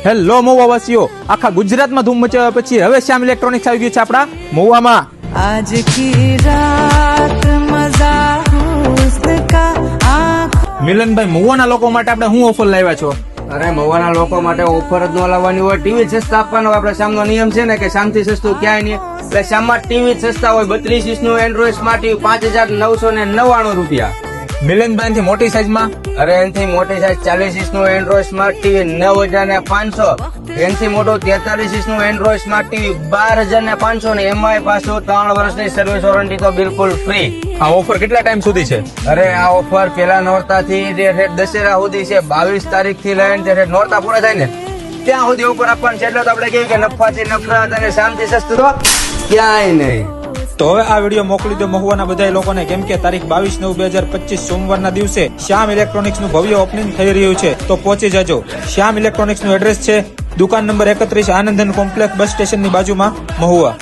Hello મહુવાવાસીઓ, આખા ગુજરાતમાં ધૂમ મચાવ્યા પછી હવે શ્યામ ઇલેક્ટ્રોનિક્સ આવી ગયું છે આપણા મહુવામાં. आज की रात मजा हुस्न का आँखों મિલનભાઈ, મહુવાના લોકો માટે આપણે શું ઓફર લાવ્યા છો? અરે મહુવાના લોકો માટે ઓફર જ ન લાવવાની હોય, ટીવી સસ્તા આપવાનો આપણે શામનો નિયમ છે ને કે શામથી સસ્તું ક્યાંય નહીં. એટલે શામમાં ટીવી સસ્તા હોય. 32 ઇંચનું એન્ડ્રોઇડ સ્માર્ટ ટીવી 5,999 રૂપિયા. મિલનભાઈ થી મોટી સાઈઝમાં અરે એનથી મોટી સાઈઝ 40 ઇંચનું એન્ડ્રોઇડ સ્માર્ટ ટીવી 9,500. એનથી મોટું 43 ઇંચનું એન્ડ્રોઇડ સ્માર્ટ ટીવી 12,500 ને એમાંય પાછું 3 વર્ષની સર્વિસ વોરંટી તો બિલકુલ ફ્રી. આ ઓફર કેટલા ટાઈમ સુધી છે? અરે આ ઓફર પેલા નોરતાથી દશેરા સુધી છે. 22 તારીખથી લઈને નોરતા પૂરા થાય ને ત્યાં સુધી ઓફર આપવાનું છે. એટલે તો આપણે કહીએ કે નફાથી નફરત અને શામથી સસ્તું તો ક્યાંય નહીં. તો હવે આ વિડીયો મોકલી દો મહુવાના બધા લોકોને, કેમ કે તારીખ 22/9/2025 સોમવારના દિવસે શ્યામ ઇલેક્ટ્રોનિક્સ નું ભવ્ય ઓપનિંગ થઈ રહ્યું છે. તો પહોંચી જજો. શ્યામ ઇલેક્ટ્રોનિક્સ નું એડ્રેસ છે દુકાન number 31, Anandan complex, bus station ની બાજુમાં, મહુવા.